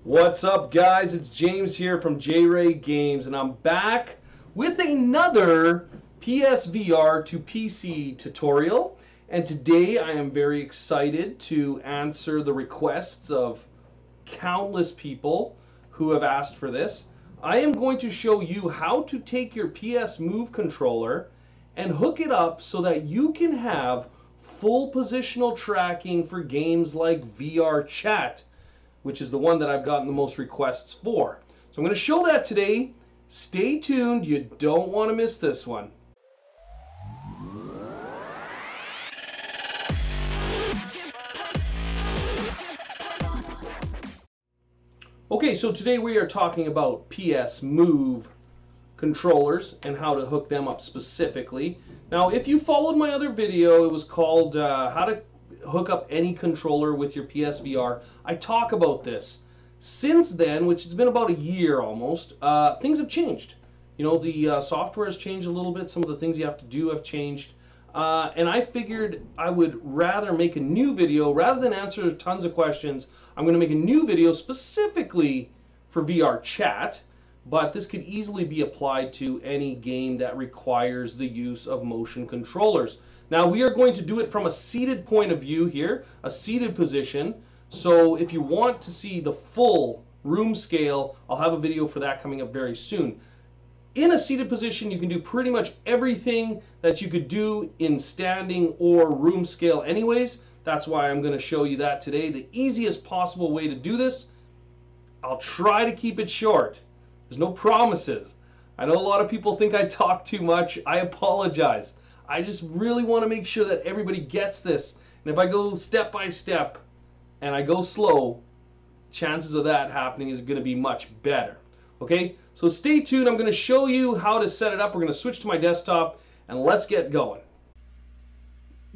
What's up, guys? It's James here from Jraegames, and I'm back with another PSVR to PC tutorial. And today I am very excited to answer the requests of countless people who have asked for this. I am going to show you how to take your PS Move controller and hook it up so that you can have full positional tracking for games like VRChat, which is the one that I've gotten the most requests for. So I'm going to show that today. Stay tuned, you don't want to miss this one. Okay, so today we are talking about PS Move controllers and how to hook them up specifically. Now, if you followed my other video, it was called how to hook up any controller with your PSVR. I talk about this. Since then, which has been about a year almost, things have changed. You know, the software has changed a little bit. Some of the things you have to do have changed. And I figured I would rather make a new video, rather than answer tons of questions, I'm going to make a new video specifically for VRChat, but this could easily be applied to any game that requires the use of motion controllers. Now, we are going to do it from a seated point of view here, a seated position. So if you want to see the full room scale, I'll have a video for that coming up very soon. In a seated position, you can do pretty much everything that you could do in standing or room scale anyways. That's why I'm going to show you that today, the easiest possible way to do this. I'll try to keep it short. There's no promises. I know a lot of people think I talk too much. I apologize. I just really want to make sure that everybody gets this. And if I go step by step and I go slow, chances of that happening is going to be much better. Okay, so stay tuned. I'm going to show you how to set it up. We're going to switch to my desktop and let's get going.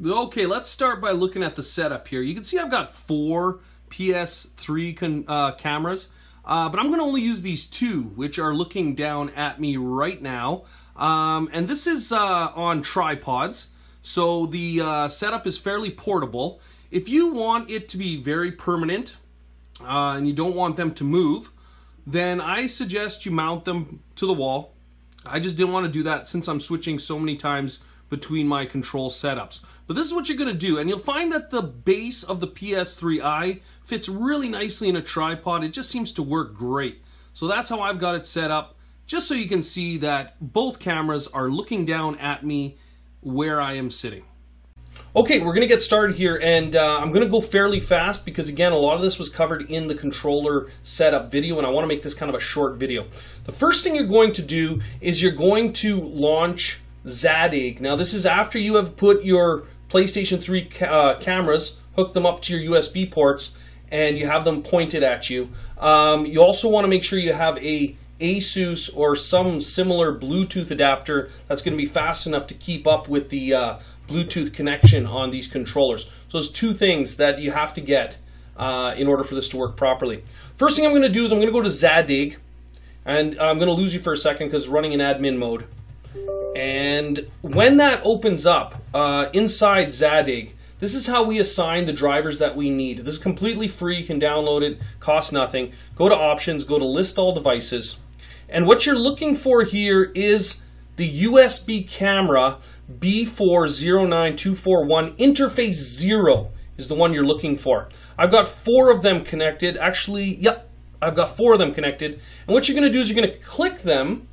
Okay, let's start by looking at the setup here. You can see I've got 4 PS3 cameras, but I'm going to only use these 2, which are looking down at me right now. And this is on tripods, so the setup is fairly portable. If you want it to be very permanent and you don't want them to move, then I suggest you mount them to the wall. I just didn't want to do that since I'm switching so many times between my control setups. But this is what you're going to do, and you'll find that the base of the PS3 Eye fits really nicely in a tripod. It just seems to work great. So that's how I've got it set up, just so you can see that both cameras are looking down at me where I am sitting. Okay, we're going to get started here, and I'm going to go fairly fast because, again, a lot of this was covered in the controller setup video, and I want to make this kind of a short video. The first thing you're going to do is you're going to launch Zadig. Now, this is after you have put your PlayStation 3 cameras, hooked them up to your USB ports, and you have them pointed at you. You also want to make sure you have a ASUS or some similar Bluetooth adapter that's going to be fast enough to keep up with the Bluetooth connection on these controllers. So there's 2 things that you have to get in order for this to work properly. First thing I'm going to do is I'm going to go to Zadig, and I'm going to lose you for a second because it's running in admin mode. And when that opens up inside Zadig, this is how we assign the drivers that we need. This is completely free. You can download it, costs nothing. Go to Options, go to List All Devices. And what you're looking for here is the USB camera B409241 interface 0 is the one you're looking for. I've got 4 of them connected. Actually, yep, I've got 4 of them connected. And what you're going to do is you're going to click them,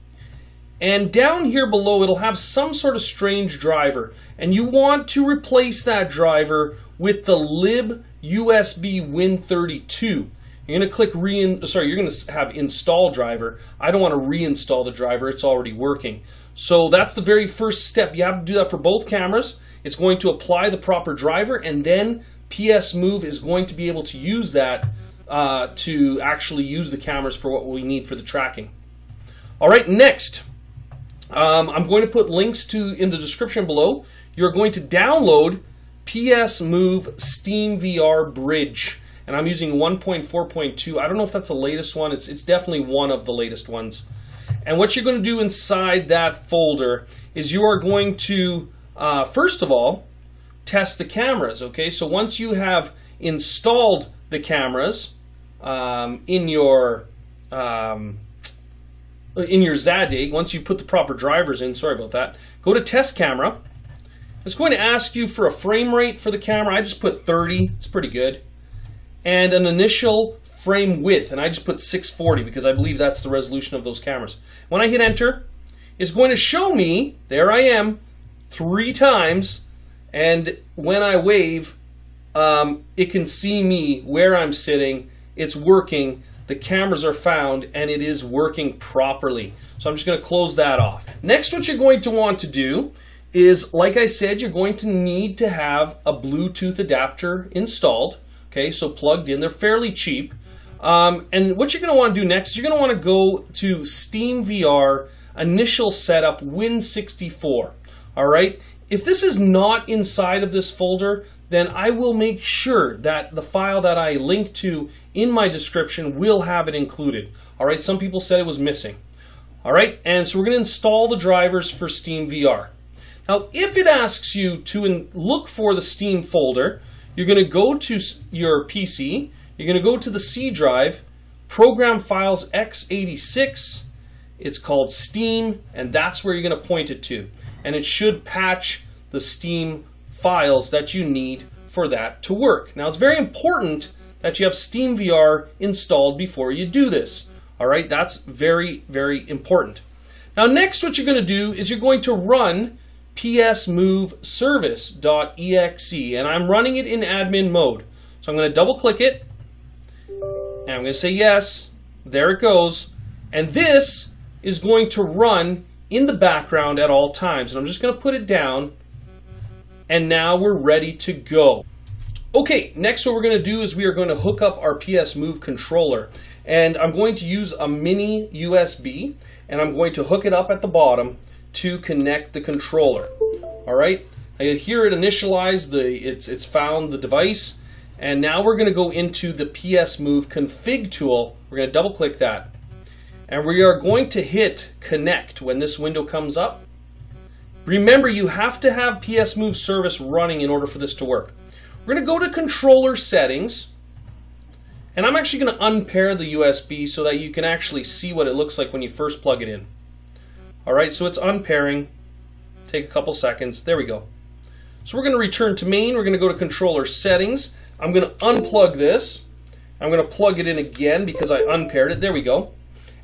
and down here below it'll have some sort of strange driver. And you want to replace that driver with the lib USB Win32. You're going to click you're going to have install driver. I don't want to reinstall the driver, it's already working. So that's the very first step. You have to do that for both cameras. It's going to apply the proper driver, and then PS Move is going to be able to use that to actually use the cameras for what we need for the tracking. All right, next, I'm going to put links in the description below. You're going to download PS Move SteamVR Bridge. And I'm using 1.4.2. I don't know if that's the latest one. It's definitely one of the latest ones. And what you're going to do inside that folder is you are going to, first of all, test the cameras. Okay, so once you have installed the cameras, in your Zadig, once you put the proper drivers in, sorry about that, go to test camera. It's going to ask you for a frame rate for the camera. I just put 30, it's pretty good. And an initial frame width, and I just put 640 because I believe that's the resolution of those cameras. When I hit enter, it's going to show me, there I am, 3 times, and when I wave, it can see me where I'm sitting. It's working, the cameras are found, and it is working properly. So I'm just going to close that off. Next, what you're going to want to do is, like I said, you're going to need to have a Bluetooth adapter installed. Okay, so plugged in. They're fairly cheap. And what you're going to want to do next is you're going to want to go to SteamVR Initial Setup Win64. All right. If this is not inside of this folder, then I will make sure that the file that I link to in my description will have it included. All right. Some people said it was missing. All right. And so we're going to install the drivers for SteamVR. Now, if it asks you to look for the Steam folder, you're going to go to your PC, you're going to go to the C drive, Program Files x86, it's called Steam, and that's where you're going to point it to. And it should patch the Steam files that you need for that to work. Now, it's very important that you have SteamVR installed before you do this. All right, that's very, very important. Now, next what you're going to do is you're going to run psmoveservice.exe, and I'm running it in admin mode. So I'm going to double click it, and I'm going to say yes. There it goes. And this is going to run in the background at all times. And I'm just going to put it down, and now we're ready to go. Okay, next what we're going to do is we are going to hook up our PS Move controller. And I'm going to use a mini USB, and I'm going to hook it up at the bottom to connect the controller. All right, I hear it initialize, it's found the device, and now we're going to go into the PS Move config tool. We're going to double click that, and we are going to hit connect when this window comes up. Remember, you have to have PS Move service running in order for this to work. We're going to go to controller settings, and I'm actually going to unpair the USB so that you can actually see what it looks like when you first plug it in. All right, so it's unpairing. Take a couple seconds. There we go. So we're going to return to main. We're going to go to controller settings. I'm going to unplug this. I'm going to plug it in again because I unpaired it. There we go.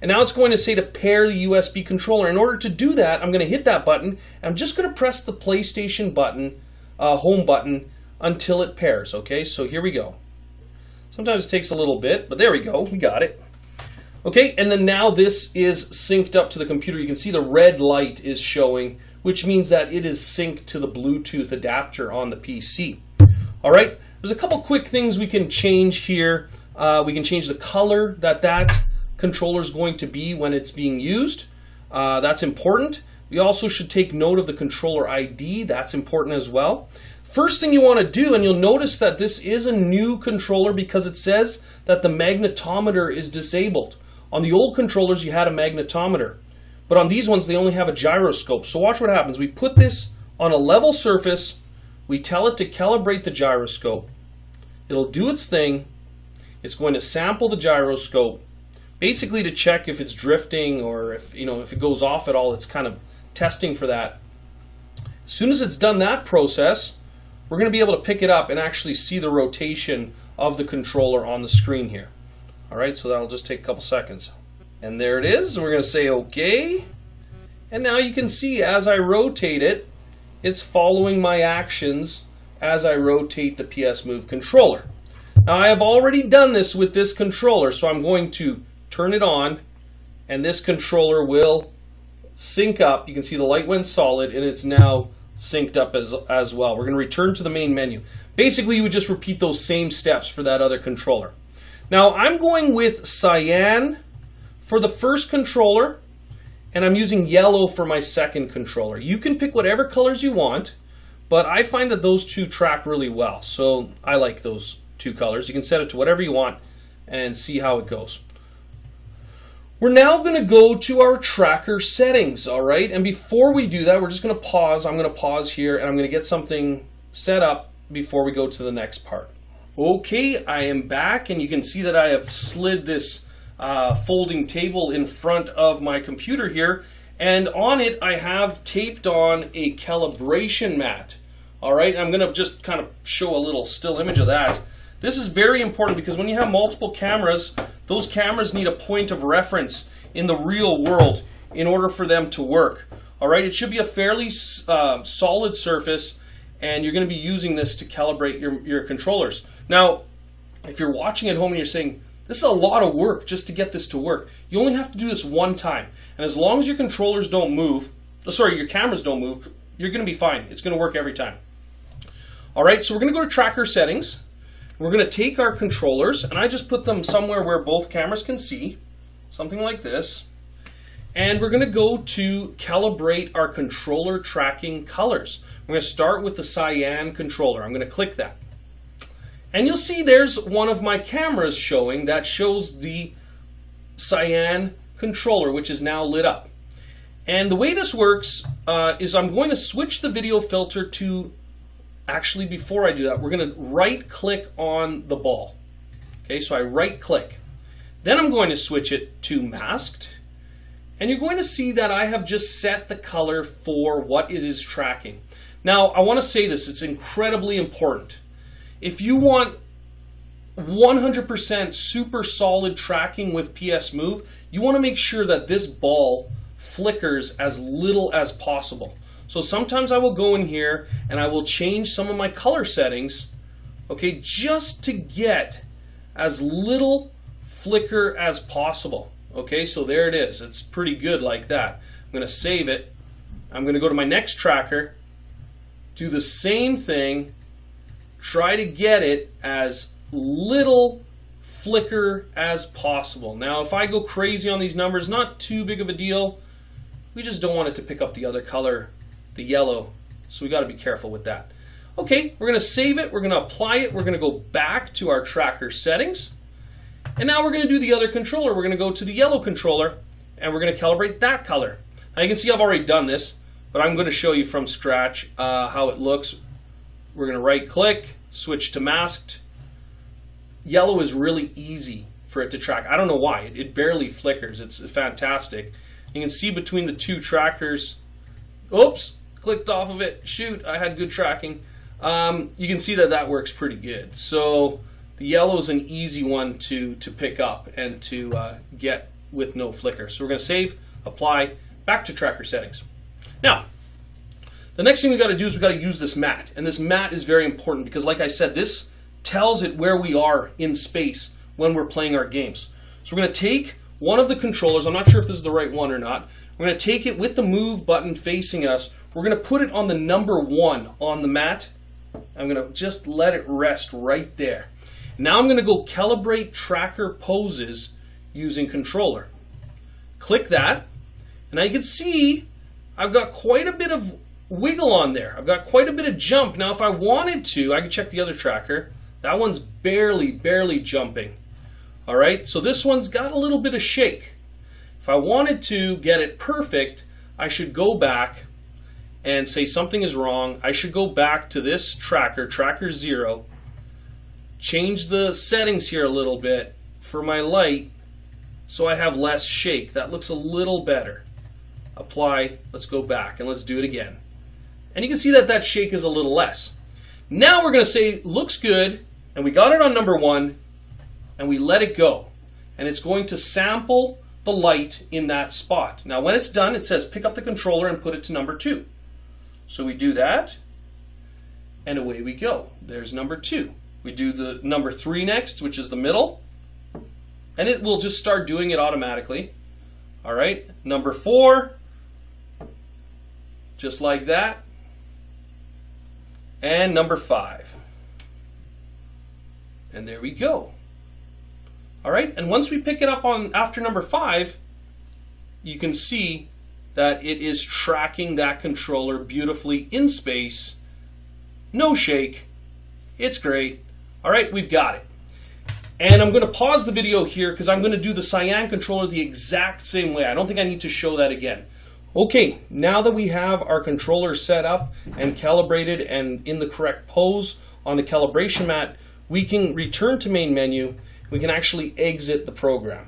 And now it's going to say to pair the USB controller. In order to do that, I'm going to hit that button. And I'm just going to press the PlayStation button, home button, until it pairs. Okay, so here we go. Sometimes it takes a little bit, but there we go. We got it. Okay, and then now this is synced up to the computer. You can see the red light is showing, which means that it is synced to the Bluetooth adapter on the PC. All right, there's a couple quick things we can change here. We can change the color that controller is going to be when it's being used. That's important. We also should take note of the controller ID. That's important as well. First thing you want to do, and you'll notice that this is a new controller because it says that the magnetometer is disabled. On the old controllers, you had a magnetometer, but on these ones, they only have a gyroscope. So watch what happens. We put this on a level surface. We tell it to calibrate the gyroscope. It'll do its thing. It's going to sample the gyroscope, basically to check if it's drifting or if it goes off at all. It's kind of testing for that. As soon as it's done that process, we're going to be able to pick it up and actually see the rotation of the controller on the screen here. All right, so that'll just take a couple seconds. And there it is. We're going to say OK. And now you can see as I rotate it, it's following my actions as I rotate the PS Move controller. Now I have already done this with this controller, so I'm going to turn it on, and this controller will sync up. You can see the light went solid, and it's now synced up as well. We're going to return to the main menu. Basically, you would just repeat those same steps for that other controller. Now, I'm going with cyan for the first controller, and I'm using yellow for my second controller. You can pick whatever colors you want, but I find that those two track really well, so I like those two colors. You can set it to whatever you want and see how it goes. We're now going to go to our tracker settings, all right? And before we do that, we're just going to pause. I'm going to pause here, and I'm going to get something set up before we go to the next part. Okay, I am back, and you can see that I have slid this folding table in front of my computer here, and on it I have taped on a calibration mat. All right, I'm going to just kind of show a little still image of that. This is very important because when you have multiple cameras, those cameras need a point of reference in the real world in order for them to work. All right, it should be a fairly solid surface, and you're going to be using this to calibrate your controllers. Now, if you're watching at home and you're saying, this is a lot of work just to get this to work, you only have to do this one time. And as long as your controllers don't move, your cameras don't move, you're going to be fine. It's going to work every time. All right, so we're going to go to tracker settings. We're going to take our controllers, and I just put them somewhere where both cameras can see, something like this. And we're going to go to calibrate our controller tracking colors. We're going to start with the cyan controller. I'm going to click that. And you'll see there's one of my cameras showing that shows the cyan controller, which is now lit up. And the way this works is I'm going to switch the video filter to, actually before I do that, we're going to right click on the ball. Okay, so I right click. Then I'm going to switch it to masked. And you're going to see that I have just set the color for what it is tracking. Now, I want to say this, it's incredibly important. If you want 100% super solid tracking with PS Move, you want to make sure that this ball flickers as little as possible. So sometimes I will go in here and I will change some of my color settings, okay, just to get as little flicker as possible. Okay, so there it is. It's pretty good like that. I'm going to save it. I'm going to go to my next tracker, do the same thing, try to get it as little flicker as possible. Now, if I go crazy on these numbers, not too big of a deal. We just don't want it to pick up the other color, the yellow, so we got to be careful with that. Okay, we're going to save it. We're going to apply it. We're going to go back to our tracker settings. And now we're going to do the other controller. We're going to go to the yellow controller, and we're going to calibrate that color. Now you can see I've already done this, but I'm going to show you from scratch how it looks. We're going to right click, switch to masked. Yellow is really easy for it to track. I don't know why. It barely flickers. It's fantastic. You can see between the two trackers. Oops, clicked off of it. Shoot, I had good tracking. You can see that that works pretty good. So the yellow is an easy one to pick up and to get with no flicker. So we're going to save, apply, back to tracker settings. Now, the next thing we got to do is we got to use this mat. And this mat is very important because, like I said, this tells it where we are in space when we're playing our games. So we're going to take one of the controllers. I'm not sure if this is the right one or not. We're going to take it with the move button facing us. We're going to put it on the number 1 on the mat. I'm going to just let it rest right there. Now I'm going to go calibrate tracker poses using controller. Click that, and now you can see I've got quite a bit of wiggle on there. I've got quite a bit of jump. Now if I wanted to, I could check the other tracker. That one's barely jumping. All right, so this one's got a little bit of shake. If I wanted to get it perfect, I should go back and say something is wrong. I should go back to this tracker, tracker 0, change the settings here a little bit for my light so I have less shake. That looks a little better. Apply, let's go back and let's do it again. And you can see that that shake is a little less. Now we're going to say looks good, and we got it on number 1, and we let it go. And it's going to sample the light in that spot. Now when it's done, it says pick up the controller and put it to number 2. So we do that, and away we go. There's number 2. We do the number 3 next, which is the middle, and it will just start doing it automatically. All right, number 4, just like that, and number 5. And there we go. All right, and once we pick it up on after number 5, you can see that it is tracking that controller beautifully in space. No shake. It's great. All right, we've got it. And I'm going to pause the video here because I'm going to do the cyan controller the exact same way. I don't think I need to show that again. Okay, now that we have our controller set up and calibrated and in the correct pose on the calibration mat, we can return to main menu. We can actually exit the program.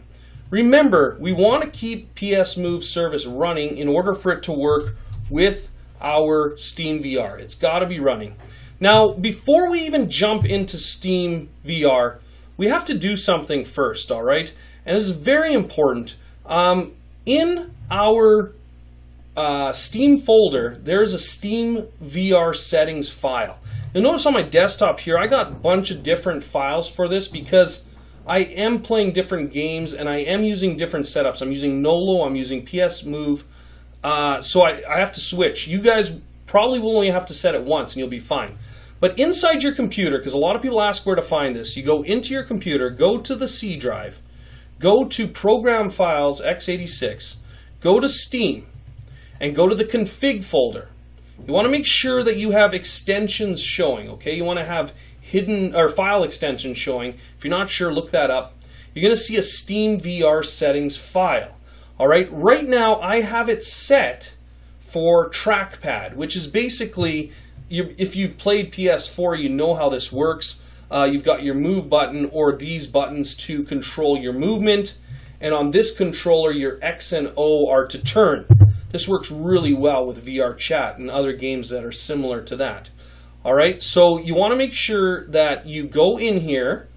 Remember, we want to keep PS Move service running in order for it to work with our SteamVR. It's got to be running. Now, before we even jump into SteamVR, we have to do something first, all right? And this is very important. In our Steam folder, there's a SteamVR settings file. You'll notice on my desktop here, I got a bunch of different files for this because I am playing different games and I am using different setups. I'm using Nolo, I'm using PS Move, so I have to switch. You guys probably will only have to set it once and you'll be fine. But inside your computer, because a lot of people ask where to find this, you go into your computer, go to the C drive, go to Program Files x86, go to Steam, and go to the Config folder. You want to make sure that you have extensions showing, okay? You want to have hidden or file extensions showing. If you're not sure, look that up. You're going to see a SteamVR settings file. All right, right now I have it set for Trackpad, which is basically, if you've played PS4, you know how this works. You've got your move button or these buttons to control your movement. And on this controller, your X and O are to turn. This works really well with VRChat and other games that are similar to that. All right, so you want to make sure that you go in here.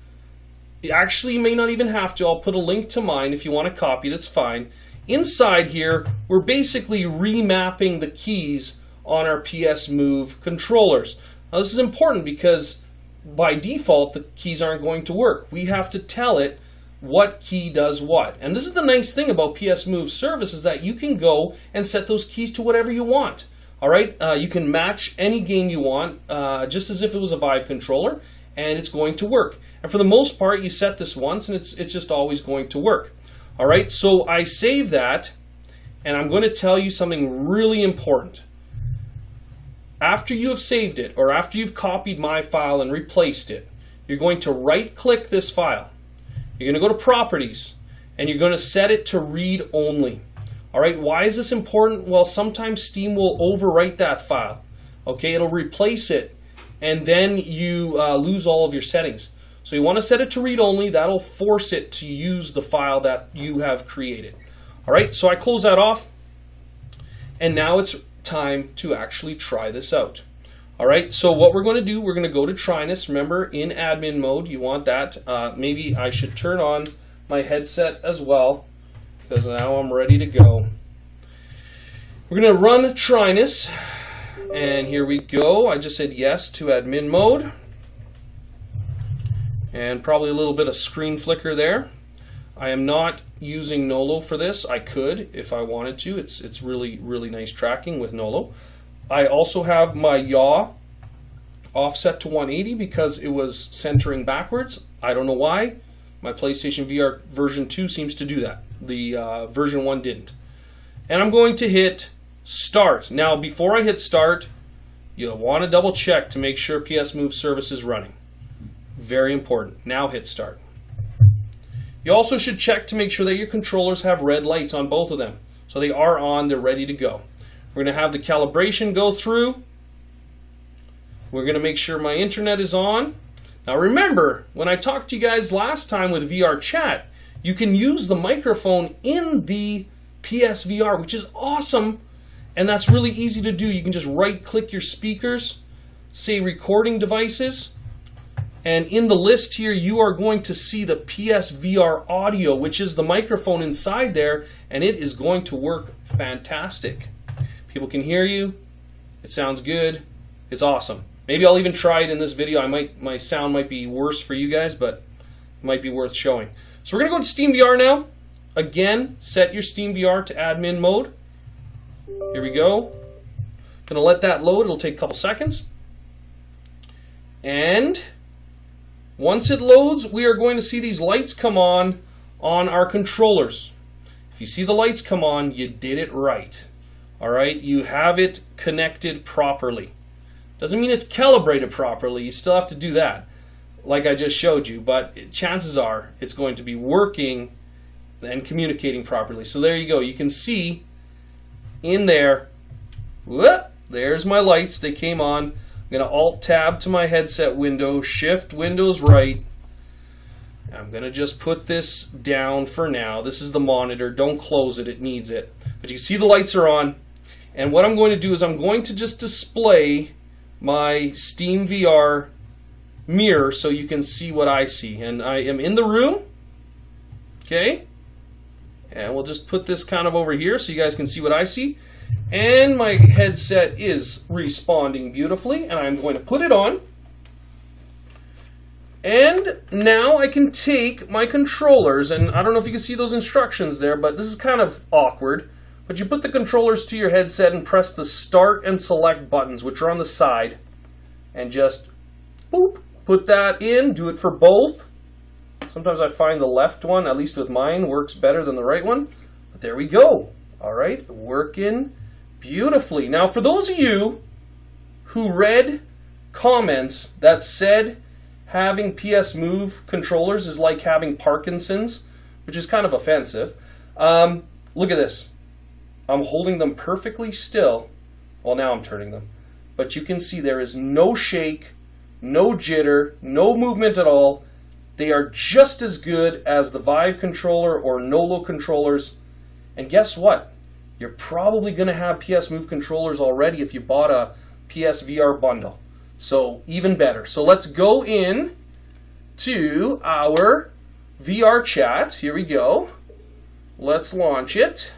Actually, you may not even have to. I'll put a link to mine if you want to copy it. It's fine. Inside here, we're basically remapping the keys on our PS Move controllers. Now, this is important because by default, the keys aren't going to work. We have to tell it what key does what. And this is the nice thing about PS Move service is that you can go and set those keys to whatever you want. All right, you can match any game you want, just as if it was a Vive controller, and it's going to work. And for the most part, you set this once, and it's just always going to work. All right, so I save that, and I'm going to tell you something really important. After you have saved it, or after you've copied my file and replaced it, you're going to right-click this file. You're going to go to Properties, and you're going to set it to Read Only. All right, why is this important? Well, sometimes Steam will overwrite that file. Okay, it'll replace it, and then you lose all of your settings. So you want to set it to read only. That'll force it to use the file that you have created. All right, so I close that off, and now it's time to actually try this out. All right, so what we're going to do, we're going to go to Trinus. Remember, in admin mode, you want that. Maybe I should turn on my headset as well, because now I'm ready to go. We're going to run Trinus, and here we go. I just said yes to admin mode. And probably a little bit of screen flicker there. I am not using Nolo for this. I could if I wanted to. It's really, really nice tracking with Nolo. I also have my yaw offset to 180 because it was centering backwards. I don't know why. My PlayStation VR version 2 seems to do that. The version 1 didn't. And I'm going to hit start. Now, before I hit start, you'll want to double check to make sure PS Move service is running. Very important. Now hit start. You also should check to make sure that your controllers have red lights on both of them. So they are on, they're ready to go. We're going to have the calibration go through. We're going to make sure my internet is on. Now remember, when I talked to you guys last time with VRChat, you can use the microphone in the PSVR, which is awesome. And that's really easy to do. You can just right-click your speakers, say recording devices, and in the list here, you are going to see the PSVR audio, which is the microphone inside there, and it is going to work fantastic. People can hear you. It sounds good. It's awesome. Maybe I'll even try it in this video. My sound might be worse for you guys, but it might be worth showing. So we're going to go to SteamVR now. Again, set your SteamVR to admin mode. Here we go. Going to let that load. It'll take a couple seconds. And once it loads, we are going to see these lights come on our controllers. If you see the lights come on, you did it right. All right, you have it connected properly. Doesn't mean it's calibrated properly. You still have to do that, like I just showed you. But chances are it's going to be working and communicating properly. So there you go. You can see in there, whoop, there's my lights. They came on. I'm going to Alt-Tab to my headset window, Shift Windows right. I'm going to just put this down for now. This is the monitor. Don't close it. It needs it. But you can see the lights are on. And what I'm going to do is I'm going to just display my SteamVR mirror so you can see what I see. And I am in the room. Okay. And we'll just put this kind of over here so you guys can see what I see. And my headset is responding beautifully. And I'm going to put it on. And now I can take my controllers, and I don't know if you can see those instructions there, but this is kind of awkward. But you put the controllers to your headset and press the start and select buttons, which are on the side. And just, boop, put that in, do it for both. Sometimes I find the left one, at least with mine, works better than the right one. But there we go. All right, working beautifully. Now, for those of you who read comments that said having PS Move controllers is like having Parkinson's, which is kind of offensive. Look at this. I'm holding them perfectly still. Well, now I'm turning them. But you can see there is no shake, no jitter, no movement at all. They are just as good as the Vive controller or Nolo controllers. And guess what? You're probably going to have PS Move controllers already if you bought a PSVR bundle. So even better. So let's go in to our VRChat. Here we go. Let's launch it.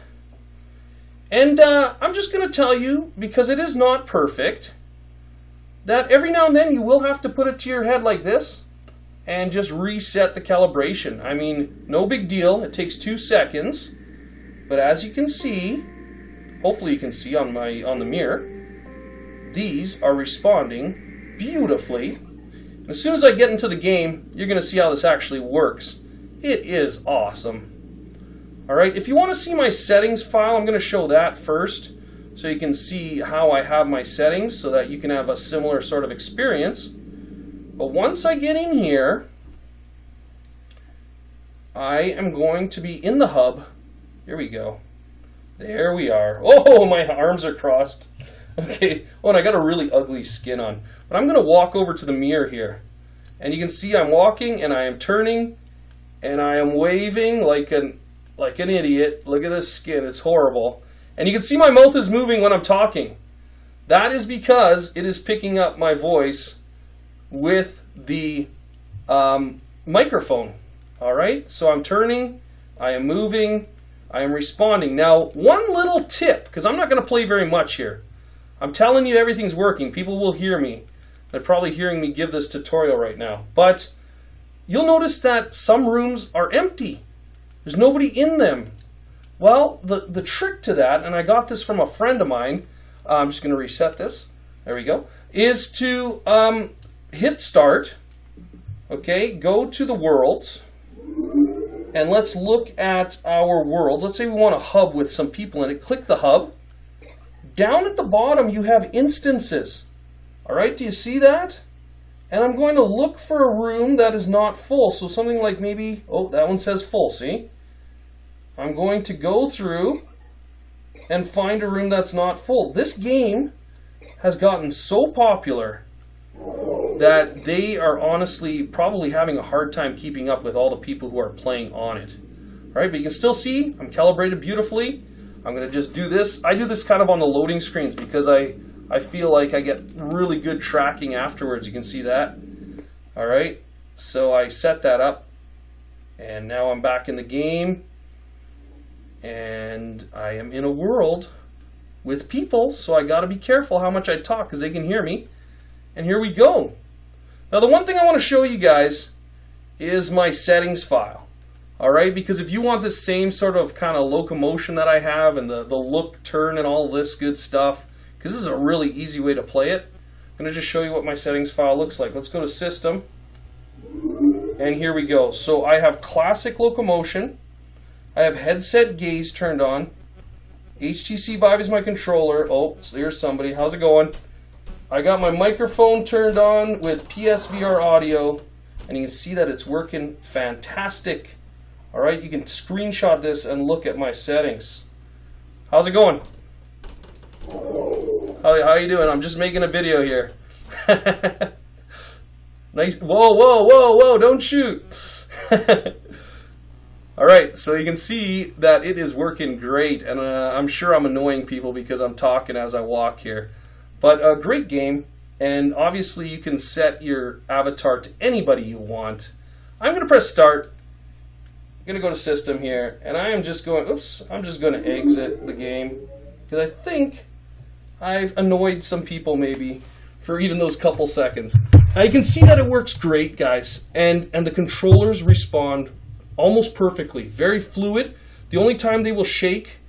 And I'm just going to tell you, because it is not perfect, that every now and then you will have to put it to your head like this and just reset the calibration. I mean, no big deal. It takes 2 seconds. But as you can see, hopefully you can see on the mirror, these are responding beautifully. As soon as I get into the game, you're going to see how this actually works. It is awesome. Alright, if you want to see my settings file, I'm going to show that first so you can see how I have my settings so that you can have a similar sort of experience. But once I get in here, I am going to be in the hub. Here we go. There we are. Oh, my arms are crossed. Okay, oh, and I got a really ugly skin on. But I'm going to walk over to the mirror here. And you can see I'm walking and I am turning and I am waving like an idiot. Look at this skin, it's horrible. And you can see my mouth is moving when I'm talking. That is because it is picking up my voice with the microphone. Alright, so I'm turning, I am moving, I am responding. Now, one little tip, because I'm not going to play very much here. I'm telling you everything's working. People will hear me. They're probably hearing me give this tutorial right now. But you'll notice that some rooms are empty. There's nobody in them. Well, the trick to that, and I got this from a friend of mine, I'm just going to reset this, there we go, is to hit start, okay, go to the worlds, and let's look at our worlds. Let's say we want a hub with some people in it. Click the hub. Down at the bottom you have instances. Alright, do you see that? And I'm going to look for a room that is not full. So something like maybe, oh, that one says full, see? I'm going to go through and find a room that's not full. This game has gotten so popular that they are honestly probably having a hard time keeping up with all the people who are playing on it. All right, but you can still see I'm calibrated beautifully. I'm going to just do this. I do this kind of on the loading screens because I feel like I get really good tracking afterwards. You can see that. All right, so I set that up, and now I'm back in the game, and I am in a world with people, so I got to be careful how much I talk because they can hear me. And here we go. Now the one thing I want to show you guys is my settings file. Alright, because if you want the same sort of kind of locomotion that I have and the look, turn, and all this good stuff, because this is a really easy way to play it, I'm going to just show you what my settings file looks like. Let's go to System, and here we go. So I have classic locomotion, I have headset gaze turned on, HTC Vive is my controller. Oh, so here's somebody. How's it going? I got my microphone turned on with PSVR audio, and you can see that it's working fantastic. Alright, you can screenshot this and look at my settings. How's it going? How you doing? I'm just making a video here. Nice. Whoa, whoa, whoa, whoa, don't shoot. All right, so you can see that it is working great, and I'm sure I'm annoying people because I'm talking as I walk here. But a great game, and obviously you can set your avatar to anybody you want. I'm going to press start. I'm going to go to system here, and I am just going, oops, I'm just going to exit the game because I think I've annoyed some people maybe for even those couple seconds. Now you can see that it works great, guys, and the controllers respond almost perfectly, very fluid. The only time they will shake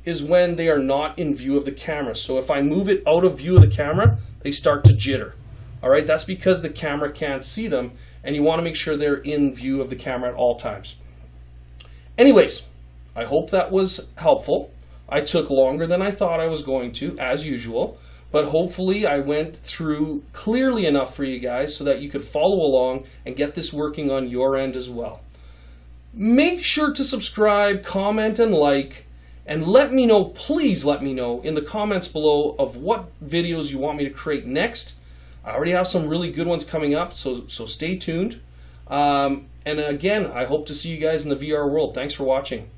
is when they are not in view of the camera. So if I move it out of view of the camera, they start to jitter. All right, that's because the camera can't see them, and you want to make sure they're in view of the camera at all times. Anyways, I hope that was helpful. I took longer than I thought I was going to, as usual, but hopefully I went through clearly enough for you guys so that you could follow along and get this working on your end as well. Make sure to subscribe, comment, and like, and let me know, please let me know in the comments below of what videos you want me to create next. I already have some really good ones coming up, so stay tuned. And again, I hope to see you guys in the VR world. Thanks for watching.